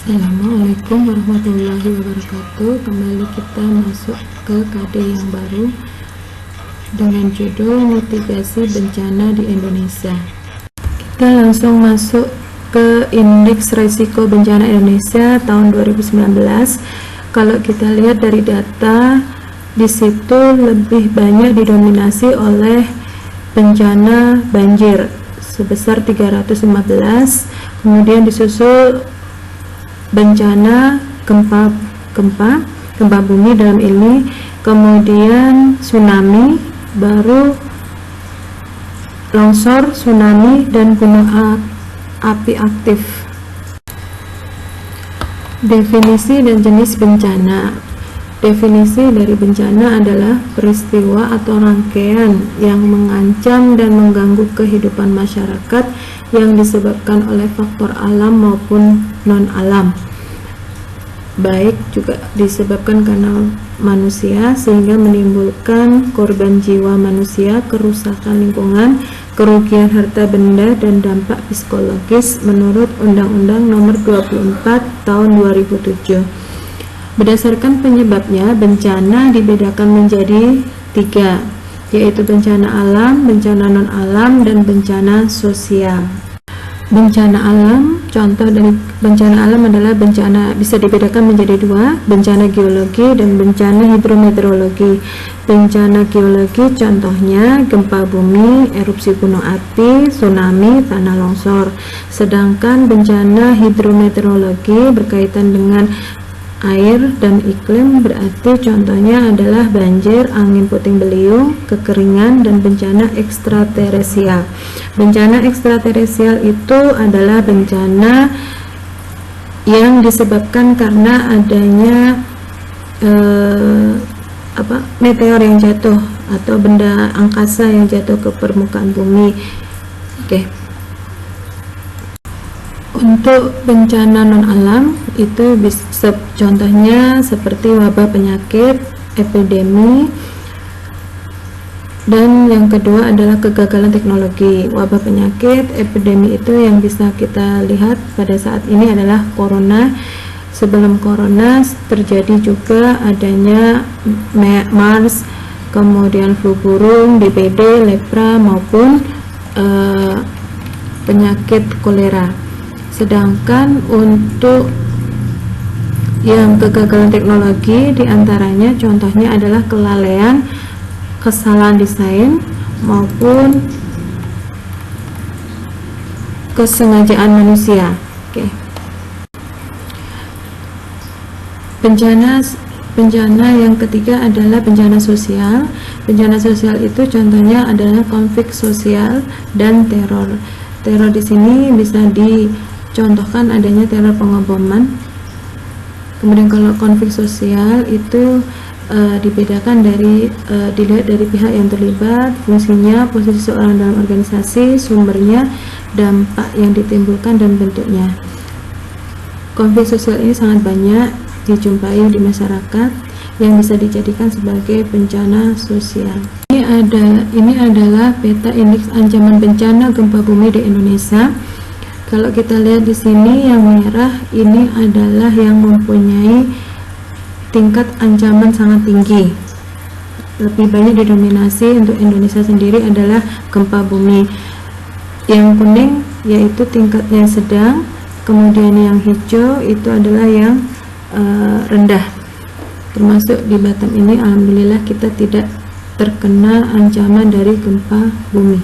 Assalamualaikum warahmatullahi wabarakatuh. Kembali kita masuk ke KD yang baru dengan judul mitigasi bencana di Indonesia. Kita langsung masuk ke indeks risiko bencana Indonesia tahun 2019. Kalau kita lihat dari data, di situ lebih banyak didominasi oleh bencana banjir sebesar 315, kemudian disusul bencana gempa bumi dalam ini, kemudian tsunami, baru longsor, tsunami, dan gunung api aktif. Definisi dan jenis bencana. Definisi dari bencana adalah peristiwa atau rangkaian yang mengancam dan mengganggu kehidupan masyarakat yang disebabkan oleh faktor alam maupun non-alam, baik juga disebabkan karena manusia, sehingga menimbulkan korban jiwa manusia, kerusakan lingkungan, kerugian harta benda, dan dampak psikologis menurut Undang-Undang Nomor 24 Tahun 2007. Berdasarkan penyebabnya, bencana dibedakan menjadi 3, yaitu bencana alam, bencana non-alam, dan bencana sosial. Bencana alam, contoh dari bencana alam adalah bencana bisa dibedakan menjadi 2, bencana geologi dan bencana hidrometeorologi. Bencana geologi contohnya gempa bumi, erupsi gunung api, tsunami, tanah longsor. Sedangkan bencana hidrometeorologi berkaitan dengan air dan iklim, berarti contohnya adalah banjir, angin puting beliung, kekeringan, dan bencana ekstraterestrial. Bencana ekstraterestrial itu adalah bencana yang disebabkan karena adanya meteor yang jatuh atau benda angkasa yang jatuh ke permukaan bumi. Untuk bencana non-alam itu contohnya seperti wabah penyakit, epidemi, dan yang kedua adalah kegagalan teknologi. Wabah penyakit, epidemi itu yang bisa kita lihat pada saat ini adalah corona. Sebelum corona terjadi juga adanya MERS, kemudian flu burung, DBD, lepra, maupun penyakit kolera. Sedangkan untuk yang kegagalan teknologi diantaranya contohnya adalah kelalaian, kesalahan desain, maupun kesengajaan manusia. Bencana yang ketiga adalah bencana sosial. Bencana sosial itu contohnya adalah konflik sosial dan teror. Teror di sini bisa dicontohkan adanya teror pengeboman. Kemudian kalau konflik sosial itu dibedakan dilihat dari pihak yang terlibat, fungsinya, posisi seorang dalam organisasi, sumbernya, dampak yang ditimbulkan, dan bentuknya. Konflik sosial ini sangat banyak dijumpai di masyarakat yang bisa dijadikan sebagai bencana sosial. Ini adalah peta indeks ancaman bencana gempa bumi di Indonesia. Kalau kita lihat di sini yang merah ini adalah yang mempunyai tingkat ancaman sangat tinggi. Lebih banyak didominasi untuk Indonesia sendiri adalah gempa bumi. Yang kuning yaitu tingkatnya sedang, kemudian yang hijau itu adalah yang rendah. Termasuk di Batam ini alhamdulillah kita tidak terkena ancaman dari gempa bumi.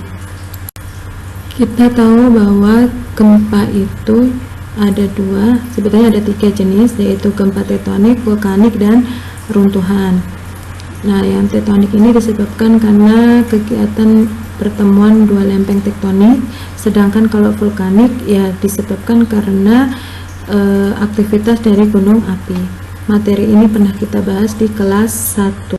Kita tahu bahwa gempa itu ada sebetulnya ada 3 jenis, yaitu gempa tektonik, vulkanik, dan runtuhan. Nah, yang tektonik ini disebabkan karena kegiatan pertemuan 2 lempeng tektonik, sedangkan kalau vulkanik ya disebabkan karena aktivitas dari gunung api. Materi ini pernah kita bahas di kelas 1.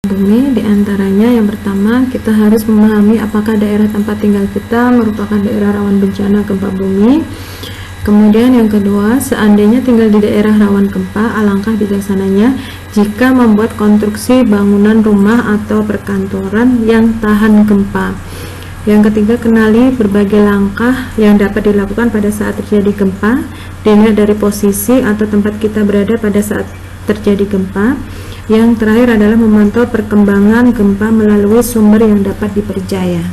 bumi. Di antaranya yang pertama, kita harus memahami apakah daerah tempat tinggal kita merupakan daerah rawan bencana gempa bumi. Kemudian yang kedua, seandainya tinggal di daerah rawan gempa, alangkah bijaksananya jika membuat konstruksi bangunan rumah atau perkantoran yang tahan gempa. Yang ketiga, kenali berbagai langkah yang dapat dilakukan pada saat terjadi gempa, dilihat dari posisi atau tempat kita berada pada saat terjadi gempa. Yang terakhir adalah memantau perkembangan gempa melalui sumber yang dapat dipercaya.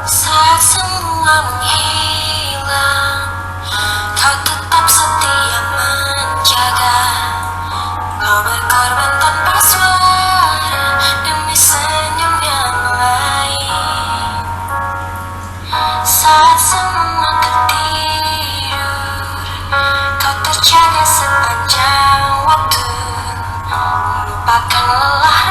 Saat semua menghilang, kau tetap setia menjaga. Kau berkorban tanpa suara demi senyum yang lain. Saat semua tertidur, kau terjaga sepanjang waktu. Melupakan lelah